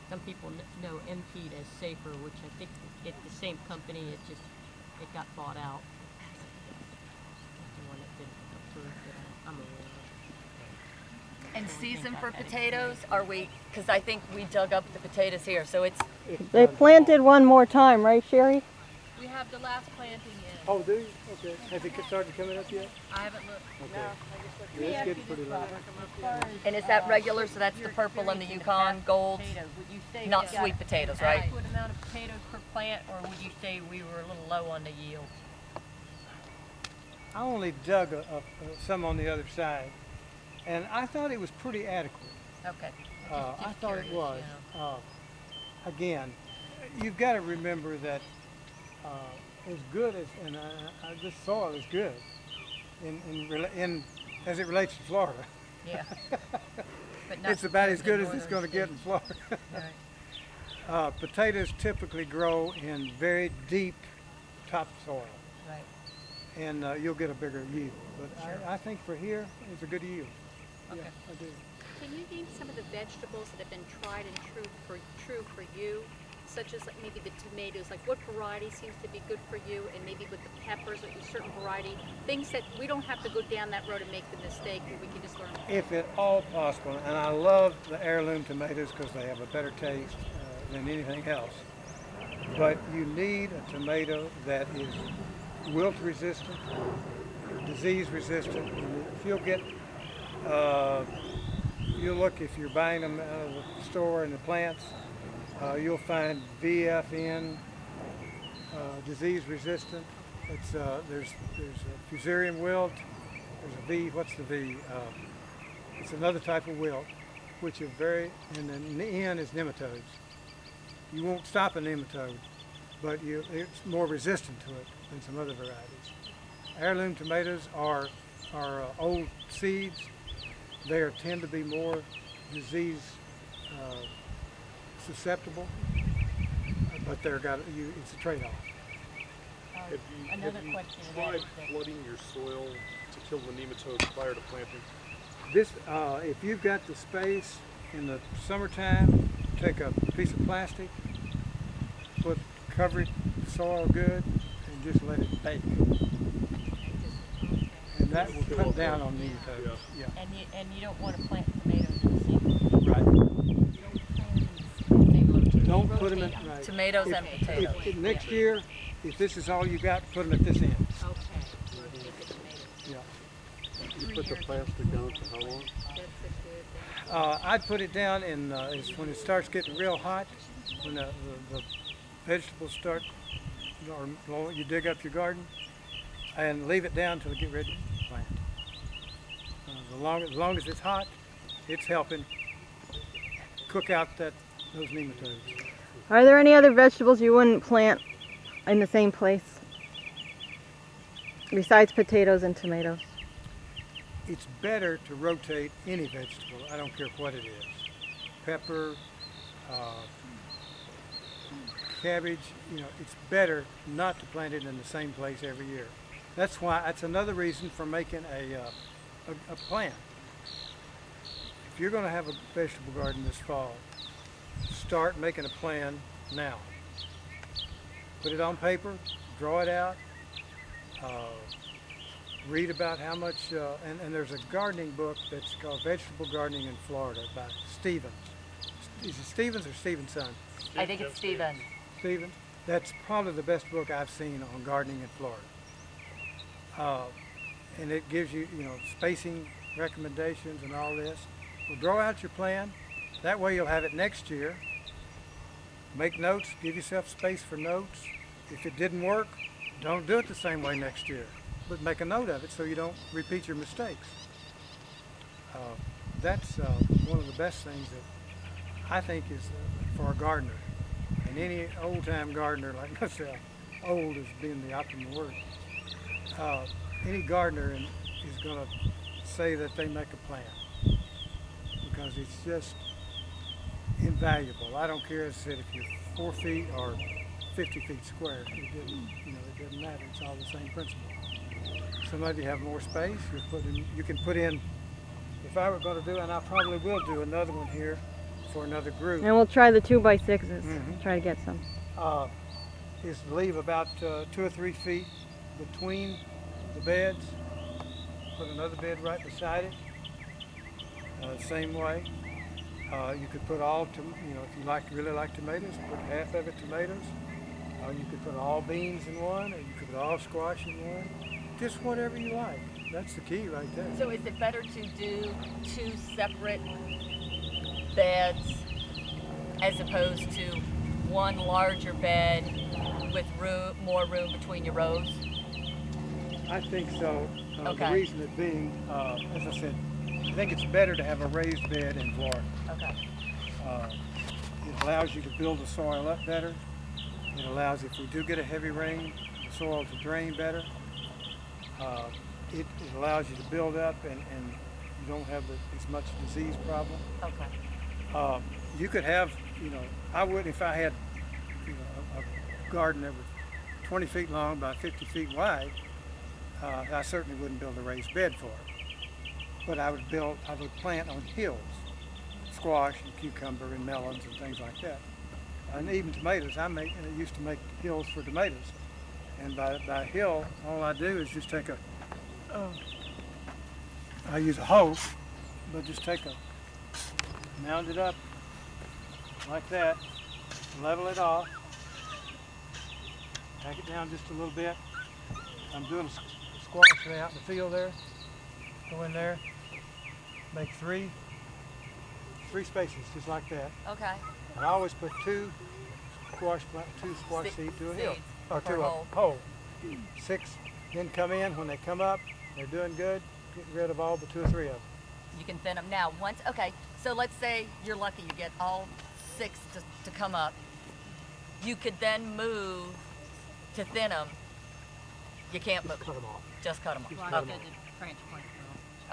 some people know Impede as Safer, which I think it's the same company, it got bought out. That's the one that I'm aware. And season for potatoes, are we, because I think we dug up the potatoes here, so it's, They planted one more time, right, Sherry? We have the last planting in. Oh, do you? Okay. Has it started coming up yet? I haven't looked. Okay. Yeah, it's getting pretty low. and is that regular, so that's the purple and the Yukon gold, Potatoes, would you say not we got sweet potatoes, an right? adequate amount of potatoes per plant, or would you say we were a little low on the yield? I only dug some on the other side, and I thought it was pretty adequate. Okay. I thought it curious, was. yeah. Again, you've got to remember that as good as, and this soil is good in as it relates to Florida. Yeah. But not It's about as good compared as to it's going to get in Florida. Right. Potatoes typically grow in very deep topsoil, Right. and you'll get a bigger yield. But I think for here, it's a good yield. Okay. Yeah, I do. Can you name some of the vegetables that have been tried and true for you, such as like maybe the tomatoes? Like what variety seems to be good for you, and maybe with the peppers, like a certain variety, things that we don't have to go down that road and make the mistake, and we can just learn. If at all possible, and I love the heirloom tomatoes because they have a better taste than anything else. But you need a tomato that is wilt resistant, disease resistant. And if you'll get, you'll look if you're buying them out of the store in the plants, you'll find VFN, disease resistant. It's there's a fusarium wilt. There's a V. What's the V? It's another type of wilt, which is very, and then the N is nematodes. You won't stop a nematode, but it's more resistant to it than some other varieties. Heirloom tomatoes are old seeds. They tend to be more disease susceptible, but it's a trade-off. Have Another you question about tried it that- flooding your soil to kill the nematodes prior to planting? This, if you've got the space in the summertime, take a piece of plastic, cover it, soil good, and just let it bake. And that will cut down on nematodes. Yeah. And you don't want to plant tomatoes in the same. Right. Don't put them in, right. Tomatoes and potatoes. If next year, if this is all you got, put them at this end. Okay. Yeah. You put the plastic down for how long? I'd put it down in when it starts getting real hot, when the vegetables start, or you dig up your garden, and leave it down until it get ready to plant. As long as it's hot, it's helping cook out those nematodes. Are there any other vegetables you wouldn't plant in the same place besides potatoes and tomatoes? It's better to rotate any vegetable. I don't care what it is. Pepper, cabbage, it's better not to plant it in the same place every year. That's another reason for making a plan. If you're going to have a vegetable garden this fall, start making a plan now. Put it on paper, draw it out, read about how much, and there's a gardening book that's called Vegetable Gardening in Florida by Stevens. Is it Stevens or Stevenson? I think it's Steven. Stevens. That's probably the best book I've seen on gardening in Florida. And it gives you, spacing recommendations and all this. Well, draw out your plan. That way you'll have it next year. Make notes, give yourself space for notes. If it didn't work, don't do it the same way next year. But make a note of it so you don't repeat your mistakes. That's one of the best things that I think is for a gardener. And any old-time gardener like myself, old is being the optimal word, any gardener is going to say that they make a plan because it's just invaluable. I don't care, as I said, if you're 4 feet or 50 feet square. It doesn't matter. It's all the same principle. Some of you have more space. You can put in, if I were going to do, and I probably will do another one here for another group, And we'll try the 2x6s. Try to get some. is to leave about 2 or 3 feet between the beds. put another bed right beside it. Same way. You could put if you really like tomatoes, put half of it tomatoes. You could put all beans in one, or you could put all squash in one. Just whatever you like. That's the key right there. So is it better to do 2 separate beds as opposed to one larger bed with more room between your rows? I think so. Okay. The reason it being, as I said, I think it's better to have a raised bed in Florida. Okay. It allows you to build the soil up better. It allows, if we do get a heavy rain, the soil to drain better. It allows you to build up and you don't have as much disease problem. Okay. You could have, I would, if I had, a garden that was 20 feet long by 50 feet wide, I certainly wouldn't build a raised bed for it. But I would plant on hills, squash and cucumber and melons and things like that. And even tomatoes, I used to make hills for tomatoes. And by hill, all I do is just take I use a hoe, but just mound it up like that, level it off, back it down just a little bit. I'm doing squash out in the field there. Go in there, make three spaces just like that. Okay. And I always put two squash seeds to a hill, or per to a hole. hole. 6, then come in. When they come up, they're doing good. Get rid of all but 2 or 3 of them. You can thin them now. Okay, so let's say you're lucky, you get all 6 to come up. You could then move to thin them. You can't move. Cut them off. Just cut them off. Well, I did the transplant.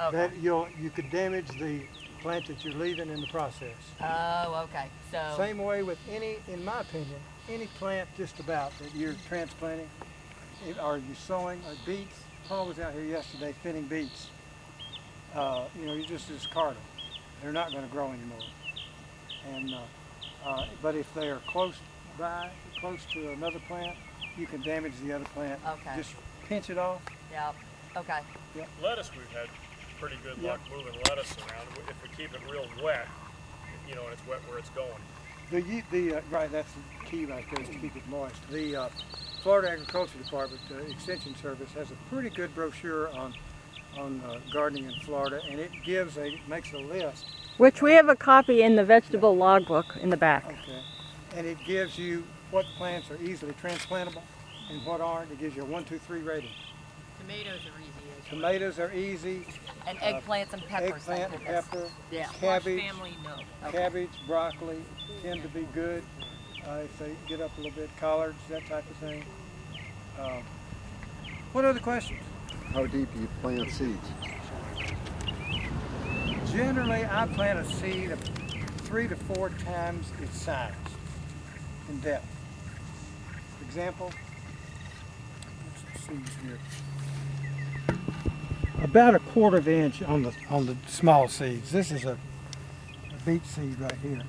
Okay. That you could damage the plant that you're leaving in the process. Oh, okay. So Same way with in my opinion, any plant just about that you're transplanting, or you're sowing, like beets. Paul was out here yesterday thinning beets. You just discard them. They're not going to grow anymore. And but if they are close to another plant, you can damage the other plant. Okay. Just pinch it off. yeah. Okay. Lettuce, we've had pretty good luck moving lettuce around. If we keep it real wet, and it's wet where it's going. Right, that's the key right there, is to keep it moist. The Florida Agriculture Department Extension Service has a pretty good brochure on gardening in Florida, and it makes a list. Which we have a copy in the vegetable logbook in the back. Okay, and it gives you what plants are easily transplantable and what aren't. It gives you a 1, 2, 3 rating. Tomatoes are easy. Tomatoes are easy. And eggplants and peppers. Eggplant and pepper. Yeah. Cabbage. Family, no. Cabbage, broccoli tend to be good if they get up a little bit. Collards, that type of thing. What other questions? How deep do you plant seeds? Generally, I plant a seed 3 to 4 times its size in depth. For example, let's see here. About 1/4 inch on the small seeds. This is a beet seed right here.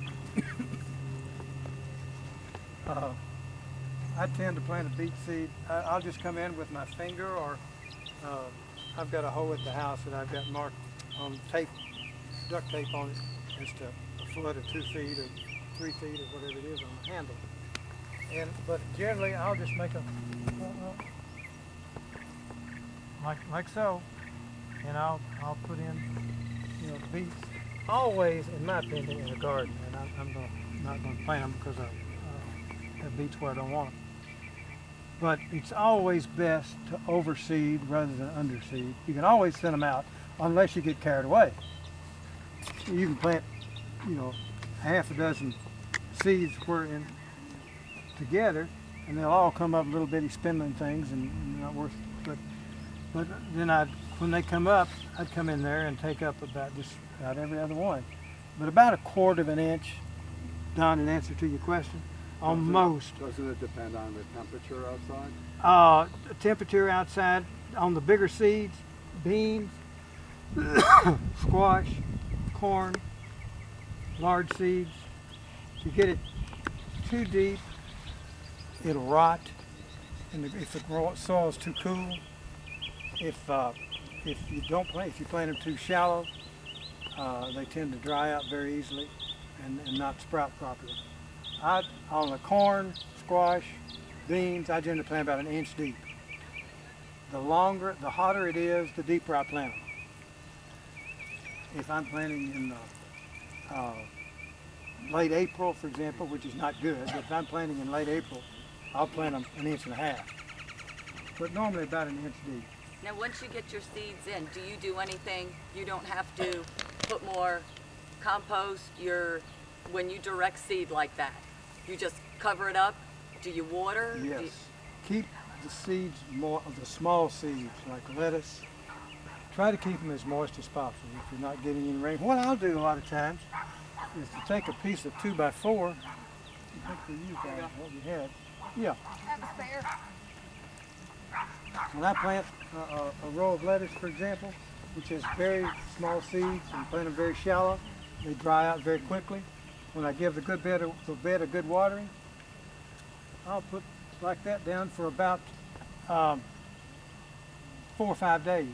I tend to plant a beet seed. I'll just come in with my finger, or I've got a hole at the house that I've got marked on tape, duct tape on it, as to 1 foot or 2 feet or 3 feet or whatever it is on the handle. But generally, I'll just make like so, and I'll put in the beets. Always, in my opinion, in a garden, and I'm not going to plant them because I have beets where I don't want them. But it's always best to overseed rather than underseed. You can always thin them out unless you get carried away. You can plant, half a dozen seeds together, and they'll all come up little bitty spindling things, and not worth. But then when they come up, I'd come in there and take up about every other one. But about 1/4 inch, Don, in answer to your question, on most. Doesn't it depend on the temperature outside? Temperature outside on the bigger seeds, beans, squash, corn, large seeds. If you get it too deep, it'll rot. And if the soil is too cool, if if you plant them too shallow, they tend to dry out very easily and not sprout properly. On the corn, squash, beans, I generally plant about an inch deep. The hotter it is, the deeper I plant them. If I'm planting in late April, for example, which is not good, but if I'm planting in late April, I'll plant them an inch and a half. But normally about an inch deep. Now, once you get your seeds in, do you do anything? You don't have to put more compost. When you direct seed like that, you just cover it up. Do you water? Yes. Keep the seeds the small seeds like lettuce. Try to keep them as moist as possible if you're not getting any rain. What I'll do a lot of times is to take a piece of 2x4. I think we used that what we had. Yeah. That's fair. When I plant a row of lettuce, for example, which has very small seeds and plant them very shallow, they dry out very quickly. When I give the bed a good watering, I'll put like that down for about 4 or 5 days.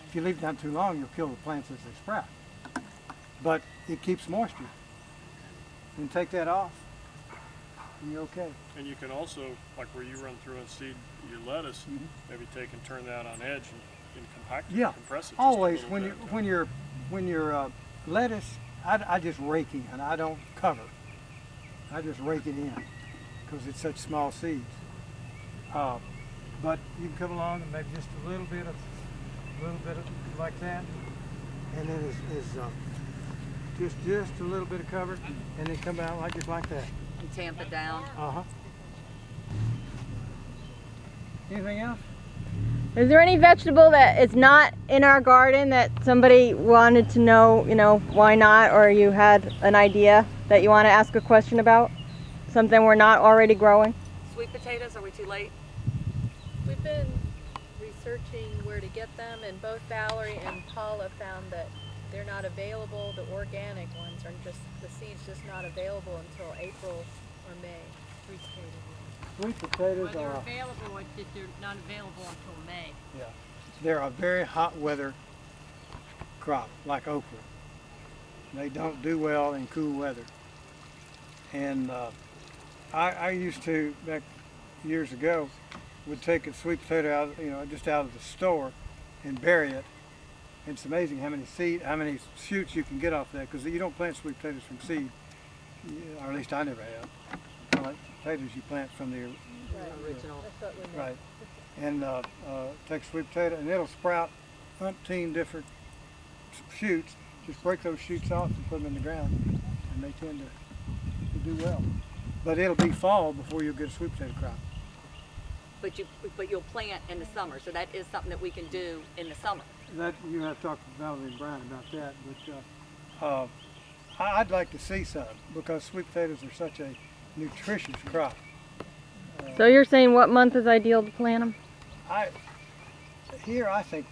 If you leave it down too long, you'll kill the plants as they sprout. But it keeps moisture. Then take that off, and you're okay. And you can also, like where you run through and seed your lettuce, maybe take and turn that on edge and compact it, compress it. Just Always a little bit. when you're lettuce, I just rake in. I don't cover. I just rake it in because it's such small seeds. But you can come along and maybe just a little bit of like that, and then just a little bit of cover, and then come out just like that. And tamp it down. Anything else? Is there any vegetable that is not in our garden that somebody wanted to know, why not, or you had an idea that you want to ask a question about? Something we're not already growing? Sweet potatoes, are we too late? We've been researching where to get them, and both Valerie and Paula found that they're not available. The organic ones are the seeds just not available until April or May. Sweet potatoes. Sweet potatoes Well, they're are available, but they're not available until May. they're a very hot weather crop, like okra. They don't do well in cool weather. And I used to, back years ago, would take a sweet potato out, just out of the store and bury it. And it's amazing how many shoots you can get off that, because you don't plant sweet potatoes from seed, or at least I never have. Like potatoes you plant from the Original. That's what we right. And take a sweet potato, and it'll sprout umpteen different shoots. Just break those shoots off and put them in the ground, and they tend to do well. But it'll be fall before you'll get a sweet potato crop. But you'll plant in the summer, so that is something that we can do in the summer. That you have to talk to Valerie and Brian about that. But I'd like to see some, because sweet potatoes are such a nutritious crop. So you're saying what month is ideal to plant them? I think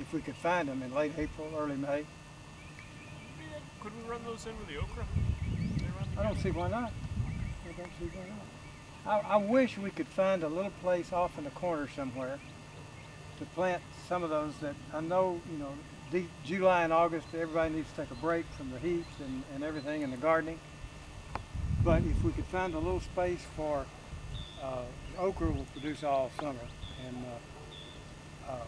if we could find them in late April, early May. Could we run those in with the okra? I don't see why not. I wish we could find a little place off in the corner somewhere to plant some of those that I know, July and August, everybody needs to take a break from the heat and everything in the gardening. But if we could find a little space for okra will produce all summer, and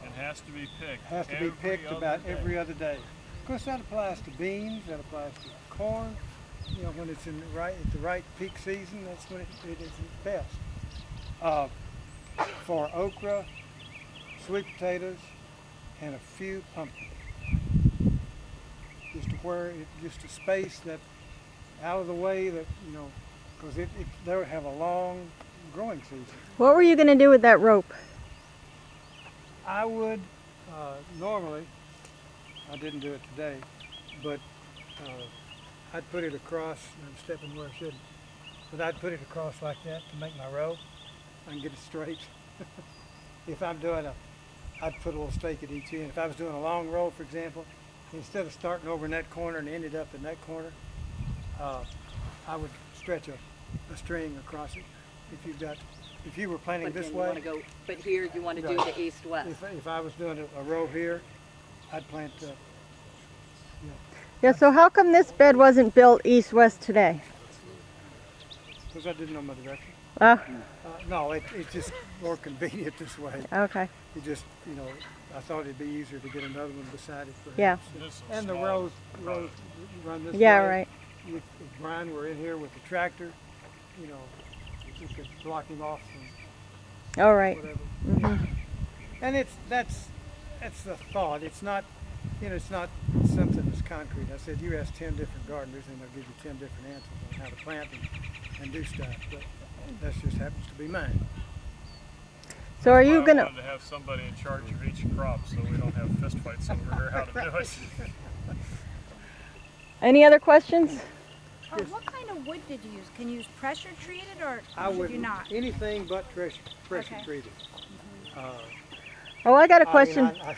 It has to be picked. has to be picked about every other day. Of course, that applies to beans, that applies to corn. When it's at the right peak season, that's when it is its best. For okra, sweet potatoes, and a few pumpkins. Just a space that out of the way that, because they'll have a long growing season. What were you going to do with that rope? I would, normally, I didn't do it today, but I'd put it across, I'm stepping where I shouldn't, but I'd put it across like that to make my row. I can get it straight. If I'm doing I'd put a little stake at each end. If I was doing a long row, for example, instead of starting over in that corner and ended up in that corner, I would stretch a string across it. If you've got if you were planting But this again, you way, want to go, but here you want to do Right. the east-west. if I was doing a row here, I'd plant, Yeah, so how come this bed wasn't built east-west today? because I didn't know my direction. Oh, No, it's just more convenient this way. okay. You just, I thought it'd be easier to get another one beside it perhaps. Yeah. This is And the small. rows run this way. Yeah, right. If Brian were in here with the tractor, you could block him off from All right. whatever. Mhm. And that's the thought. It's not, it's not something that's concrete. I said, you ask 10 different gardeners and they'll give you 10 different answers on how to plant and do stuff. But that just happens to be mine. So are you I gonna? wanted to have somebody in charge of each crop so we don't have fistfights over here how to do it. Any other questions? What kind of wood did you use? Can you use pressure treated or I should would you not? anything but pressure Okay. treated. Oh, I got a I mean, question. I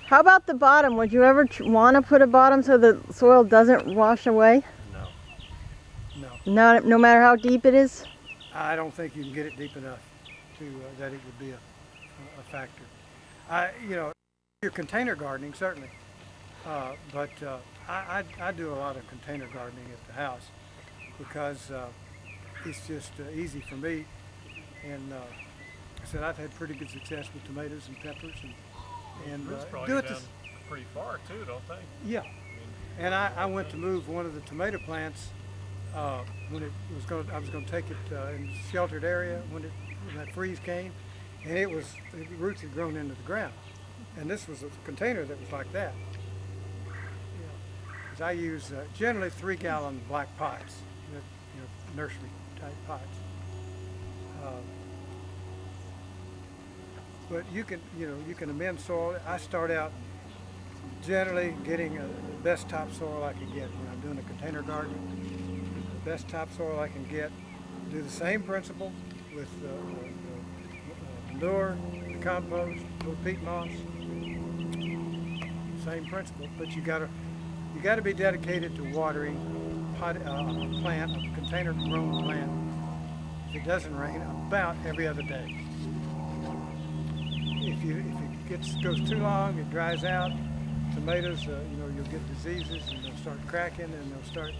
How about the bottom? Would you ever want to put a bottom so the soil doesn't wash away? no, No matter how deep it is? I don't think you can get it deep enough to that it would be a factor. Your container gardening certainly, but I do a lot of container gardening at the house because it's just easy for me. And I said I've had pretty good success with tomatoes and peppers and Roots probably do go it down this. pretty far too, don't they? Yeah, and I went to move one of the tomato plants when I was going to take it in a sheltered area when that freeze came, and the roots had grown into the ground, and this was a container that was like that. Yeah. 'Cause I use generally 3-gallon black pots, nursery type pots. But you can amend soil. I start out generally getting the best topsoil I can get when I'm doing a container garden. The best topsoil I can get. Do the same principle with the manure, the compost, little peat moss. Same principle, but you got to be dedicated to watering a plant, a container grown plant. If it doesn't rain, about every other day. If it goes too long, it dries out. Tomatoes, you'll get diseases and they'll start cracking and they'll start